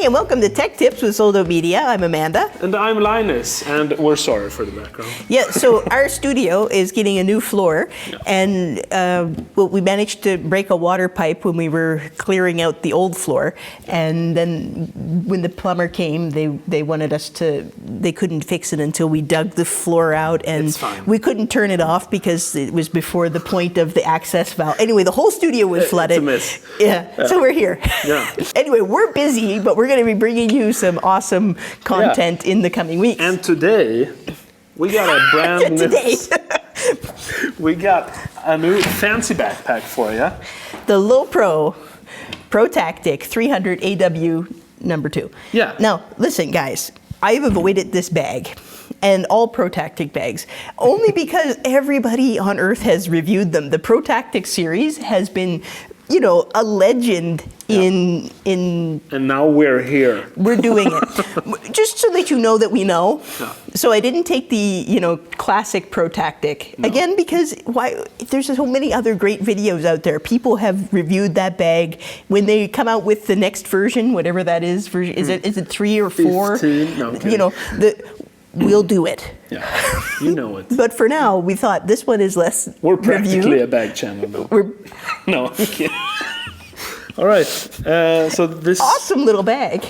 Hey, and welcome to Tech Tips with Soldo Media. I'm Amanda. And I'm Linus, and we're sorry for the background. Yeah, so our studio is getting a new floor, and we managed to break a water pipe when we were clearing out the old floor, and then when the plumber came, they wanted us to, they couldn't fix it until we dug the floor out, and we couldn't turn it off because it was before the point of the access valve. Anyway, the whole studio was flooded. It's a mess. Yeah, so we're here. Yeah. Anyway, we're busy, but we're going to be bringing you some awesome content in the coming weeks. And today, we got a brand new... we got a new fancy backpack for you. The Lowepro Protactic 300 AW number 2. Yeah. Now, listen, guys, I've avoided this bag and all Protactic bags only because everybody on Earth has reviewed them. The Protactic series has been, you know, a legend in and now we're here. We're doing it. Just so that you know that we know. Yeah. So I didn't take the, you know, classic Protactic. No. Again, because why? There's so many other great videos out there. People have reviewed that bag. When they come out with the next version, whatever that is, version, is it 3 or 4? 15? No, you know, we'll do it. Yeah, you know it. But for now, we thought this one is less We're practically reviewed. A bag channel, though. No, I'm kidding. All right, so this... Awesome little bag,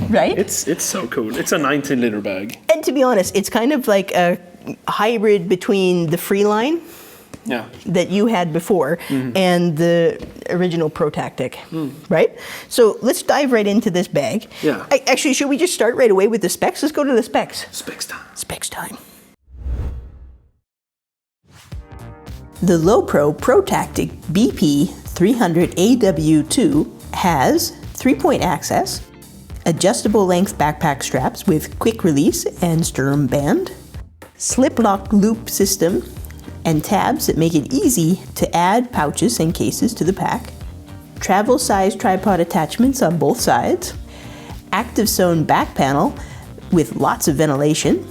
right? It's so cool. It's a 19-liter bag. And to be honest, it's kind of like a hybrid between the Freeline that you had before and the original Protactic, right? So let's dive right into this bag. Yeah. Actually, should we just start right away with the specs? Let's go to the specs. Specs time. Specs time. The Lowepro Protactic BP 300 AW2 has 3-point access, adjustable length backpack straps with quick release and stirrum band, slip lock loop system, and tabs that make it easy to add pouches and cases to the pack, travel size tripod attachments on both sides, active sewn back panel with lots of ventilation,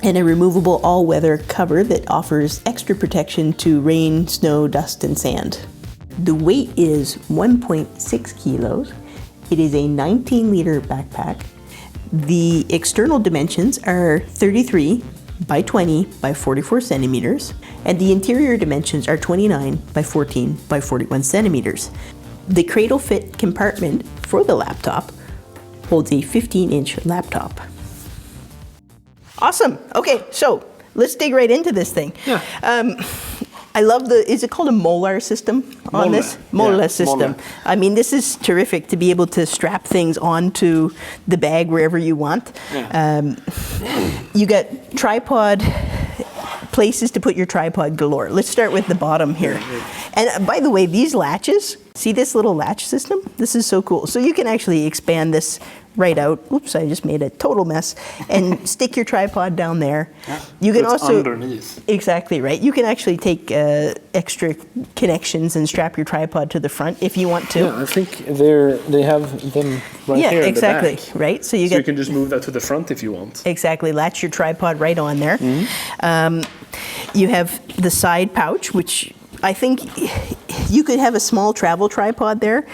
and a removable all-weather cover that offers extra protection to rain, snow, dust, and sand. The weight is 1.6 kilos. It is a 19-liter backpack. The external dimensions are 33 by 20 by 44 centimeters, and the interior dimensions are 29 by 14 by 41 centimeters. The cradle fit compartment for the laptop holds a 15-inch laptop. Awesome. Okay, so let's dig right into this thing. Yeah. I love the, is it called a molar system on this? Molar system. Molar. I mean, this is terrific to be able to strap things onto the bag wherever you want. Yeah. You got tripod, places to put your tripod galore. Let's start with the bottom here. And by the way, these latches, see this little latch system? This is so cool. So you can actually expand this right out. Oops, I just made a total mess. And stick your tripod down there. Yeah. You can so also underneath. Exactly right. You can actually take extra connections and strap your tripod to the front if you want to. Yeah, I think they have them right here. Yeah, exactly. In the back. Right. So you can just move that to the front if you want. Exactly. Latch your tripod right on there. You have the side pouch, which I think you could have a small travel tripod there,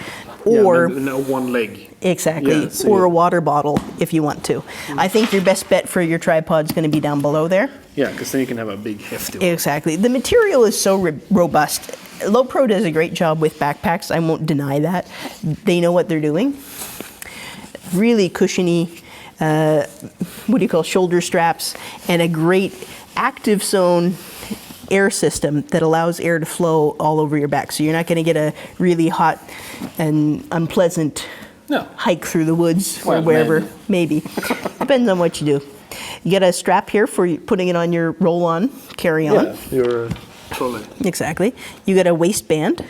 or no one leg. Exactly, yeah, so or a water bottle if you want to. I think your best bet for your tripod is going to be down below there. Yeah, because then you can have a big hefty one. Exactly. The material is so robust. Lowepro does a great job with backpacks. I won't deny that. They know what they're doing. Really cushiony, shoulder straps, and a great active sewn air system that allows air to flow all over your back. So you're not going to get a really hot and unpleasant hike through the woods or wherever. Maybe. Depends on what you do. You get a strap here for putting it on your roll-on, carry-on. Yeah, your trolley. Exactly. You get a waistband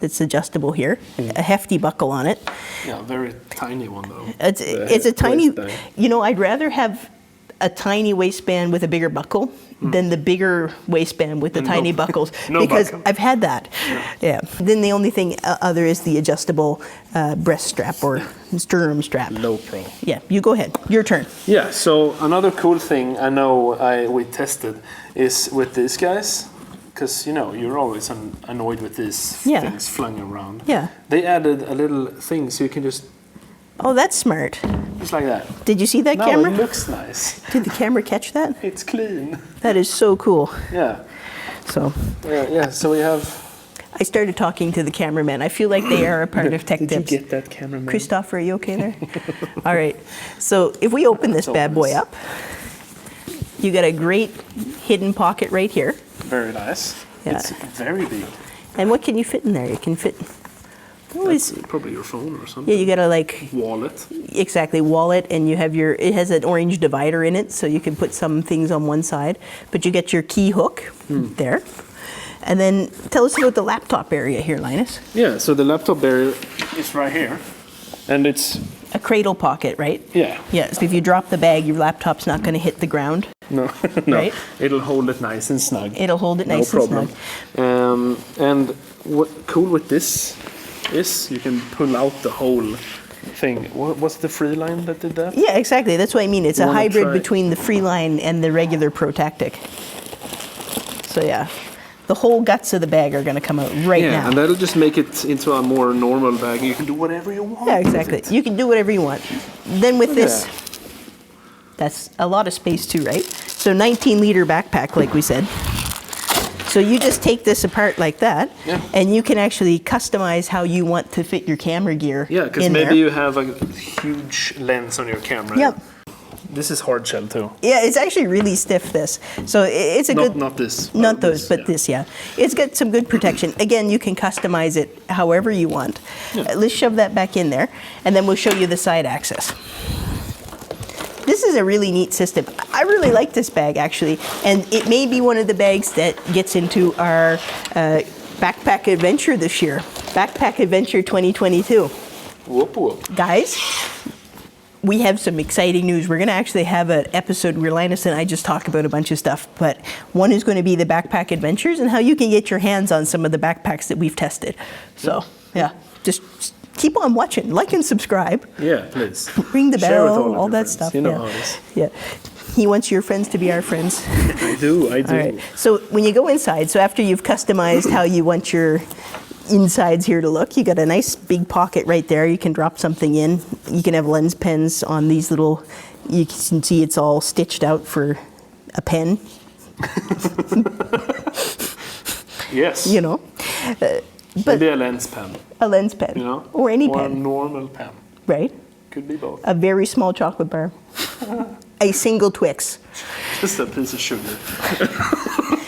that's adjustable here, a hefty buckle on it. Yeah, a very tiny one though. It's a tiny, you know, I'd rather have a tiny waistband with a bigger buckle than the bigger waistband with the tiny buckles, because buckle. I've had that. Yeah. Then the only thing other is the adjustable breast strap or stirrum strap. Lowepro. Yeah, you go ahead. Your turn. Yeah, so another cool thing I know we tested is with these guys, because, you know, you're always annoyed with these things flying around. Yeah. They added a little thing so you can just Oh, that's smart. Just like that. Did you see that No, camera? it looks nice. Did the camera catch that? It's clean. That is so cool. Yeah. So Yeah, so we have... I started talking to the cameraman. I feel like they are a part of Tech Did Tips. you get that cameraman? Christoph, are you okay there? All right. So if we open this bad boy up, you got a great hidden pocket right here. Very nice. Yeah. It's very big. And what can you fit in there? You can fit... That's probably your phone or something. Yeah, you got to like... Wallet. Exactly, wallet, and you have your... It has an orange divider in it, so you can put some things on one side. But you get your key hook there. And then tell us about the laptop area here, Linus. Yeah, so the laptop area is right here. And it's... A cradle pocket, right? Yeah. Yeah, so if you drop the bag, your laptop's not going to hit the ground. No, no. Right? It'll hold it nice and snug. It'll hold it nice no and problem. snug. And what cool with this is you can pull out the whole thing. Was the Freeline that did that? Yeah, exactly. That's what I mean. It's a hybrid try? between the Freeline and the regular Protactic. So yeah, the whole guts of the bag are going to come out right now. Yeah, and that'll just make it into a more normal bag. You can do whatever you want. Yeah, exactly. You can do whatever you want. Then with this, Yeah. that's a lot of space too, right? So 19-liter backpack, like we said. So you just take this apart like that, Yeah. and you can actually customize how you want to fit your camera gear Yeah, because in maybe there. you have a huge lens on your camera. Yep. This is hard shell too. Yeah, it's actually really stiff, this. So it's a good... Not this. Not those, this, but yeah. this, yeah. It's got some good protection. Again, you can customize it however you want. Yeah. Let's shove that back in there, and then we'll show you the side access. This is a really neat system. I really like this bag, actually, and it may be one of the bags that gets into our backpack adventure this year. Backpack Adventure 2022. Whoop, whoop. Guys, we have some exciting news. We're going to actually have an episode where Linus and I just talk about a bunch of stuff, but one is going to be the backpack adventures and how you can get your hands on some of the backpacks that we've tested. So, yeah, just keep on watching, like and subscribe. Yeah, please. Ring the Share with bell, of all your that friends. stuff. You know yeah. how it is. Yeah. He wants your friends to be our friends. I do. All right. So when you go inside, so after you've customized how you want your insides here to look, you got a nice big pocket right there. You can drop something in. You can have lens pens on these little, you can see it's all stitched out for a pen. Yes. You know. But Maybe a lens pen. a lens pen. You know? Or any Or a pen. normal pen. Right? Could be both. A very small chocolate bar. A single Twix. Just a piece of sugar.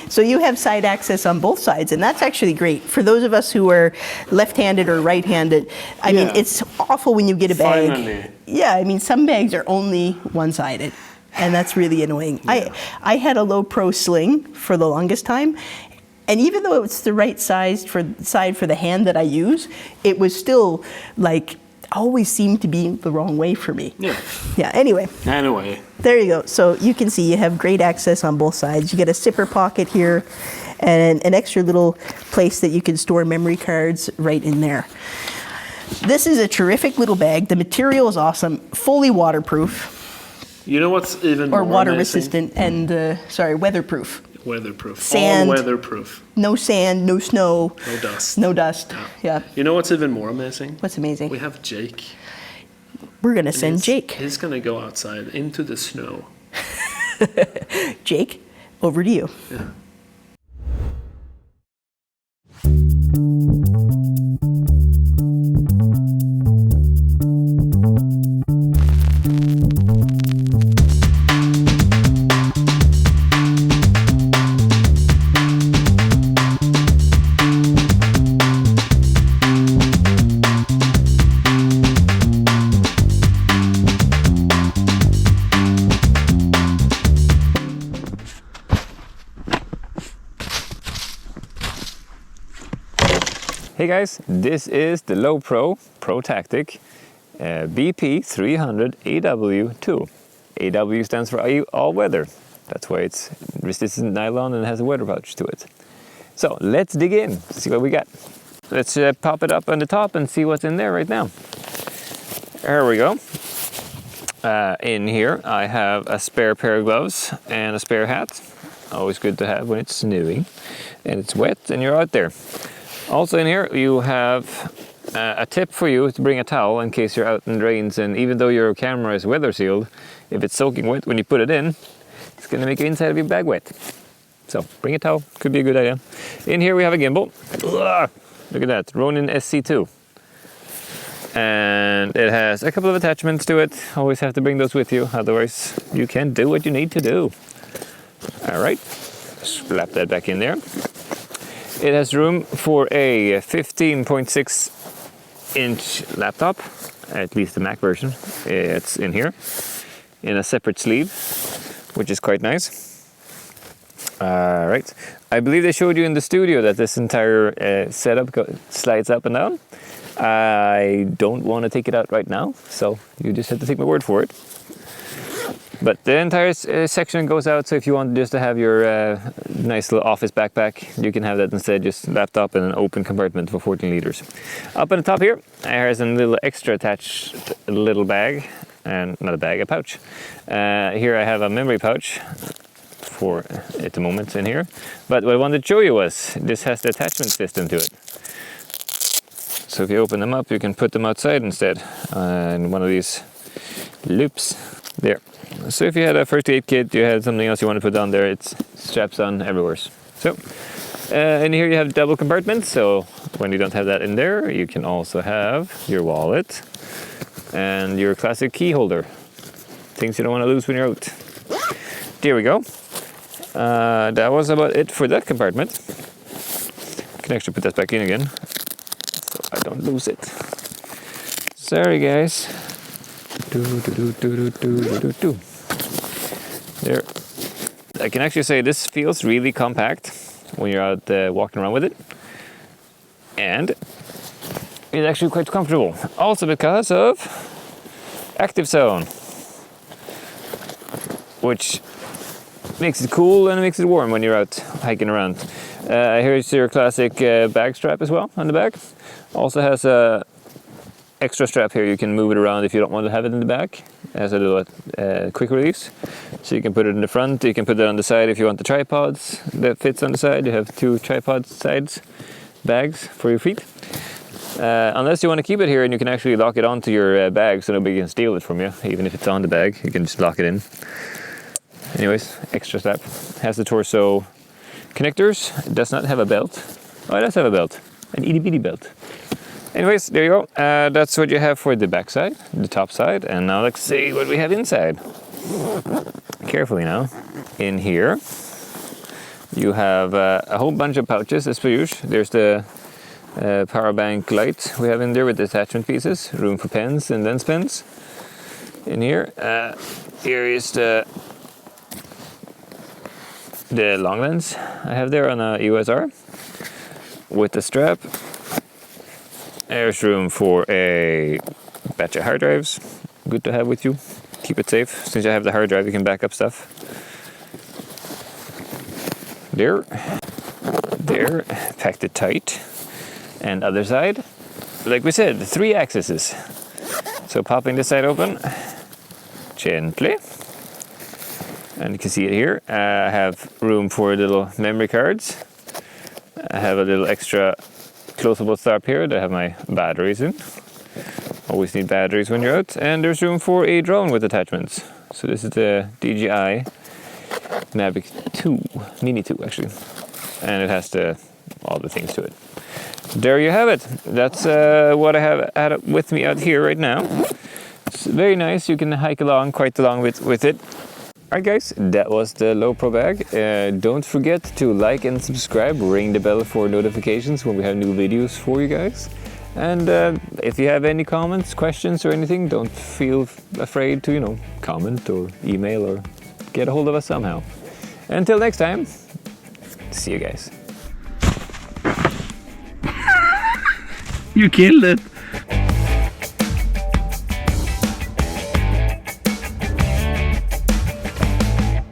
So you have side access on both sides, and that's actually great. For those of us who are left-handed or right-handed, I mean, Yeah. it's awful when you get a bag. Finally. Yeah, I mean, some bags are only one-sided, and that's really annoying. Yeah. I had a Lowepro sling for the longest time, and even though it's the right side for the hand that I use, it was still, like, always seemed to be the wrong way for me. Yeah. Yeah, anyway. Anyway. There you go. So you can see you have great access on both sides. You get a zipper pocket here and an extra little place that you can store memory cards right in there. This is a terrific little bag. The material is awesome, fully waterproof. You know what's even Or more water amazing? resistant and, weatherproof. Weatherproof. Sand. All weatherproof. No sand, no snow. No dust. No dust. Yeah. You know what's even more amazing? What's amazing? We have Jake. We're going to send Jake. He's going to go outside into the snow. Jake, over to you. Yeah. Hey guys, this is the Lowepro Protactic BP 300 AW2. AW stands for all weather. That's why it's resistant nylon and has a weather pouch to it. So let's dig in, see what we got. Let's pop it up on the top and see what's in there right now. There we go. In here I have a spare pair of gloves and a spare hat. Always good to have when it's snowing and it's wet and you're out there. Also in here you have A tip for you is to bring a towel in case you're out in the rains, and even though your camera is weather sealed, if it's soaking wet when you put it in, it's going to make the inside of your bag wet. So bring a towel, could be a good idea. In here we have a gimbal. Ugh, look at that, Ronin SC2. And it has a couple of attachments to it. Always have to bring those with you, otherwise you can't do what you need to do. All right, slap that back in there. It has room for a 15.6-inch laptop, at least the Mac version. It's in here, in a separate sleeve, which is quite nice. All right, I believe they showed you in the studio that this entire setup slides up and down. I don't want to take it out right now, so you just have to take my word for it. But the entire section goes out, so if you want just to have your nice little office backpack, you can have that instead, just laptop and an open compartment for 14 liters. Up on the top here, there's a little extra attached little bag, and not a bag, a pouch. Here I have a memory pouch for at the moment in here. But what I wanted to show you was, this has the attachment system to it. So if you open them up, you can put them outside instead, in one of these loops there. So if you had a first aid kit, you had something else you want to put on there, it straps on everywhere. So, and here you have double compartments, so when you don't have that in there, you can also have your wallet and your classic key holder. Things you don't want to lose when you're out. There we go. That was about it for that compartment. I can actually put that back in again, so I don't lose it. Sorry guys. There. I can actually say this feels really compact when you're out walking around with it, and it's actually quite comfortable. Also because of Active Zone, which makes it cool and makes it warm when you're out hiking around. Here's your classic bag strap as well on the back. Also has a extra strap here, you can move it around if you don't want to have it in the back. It has a little quick release, so you can put it in the front, you can put it on the side if you want the tripods that fits on the side. You have 2 tripod sides bags for your feet. Unless you want to keep it here, and you can actually lock it onto your bag so nobody can steal it from you, even if it's on the bag, you can just lock it in. Anyways, extra strap. Has the torso connectors, it does not have a belt. Oh, it does have a belt, an itty bitty belt. Anyways, there you go. That's what you have for the back side, the top side. And now let's see what we have inside. Carefully now. In here, you have a whole bunch of pouches as per usual. There's the power bank light we have in there with the attachment pieces. Room for pens and lens pens. In here, here is the long lens I have there on a USR with the strap. There's room for a batch of hard drives, good to have with you. Keep it safe. Since you have the hard drive, you can back up stuff. There, packed it tight. And other side, like we said, 3 axes. So popping this side open, gently. And you can see it here. I have room for little memory cards. I have a little extra closable strap here that I have my batteries in. Always need batteries when you're out. And there's room for a drone with attachments. So this is the DJI Mavic 2, Mini 2 actually. And it has all the things to it. There you have it. That's what I have with me out here right now. It's very nice. You can hike along quite along with it. Alright guys, that was the Lowepro bag. Don't forget to like and subscribe, ring the bell for notifications when we have new videos for you guys. And if you have any comments, questions or anything, don't feel afraid to, comment or email or get a hold of us somehow. Until next time, see you guys. You killed it!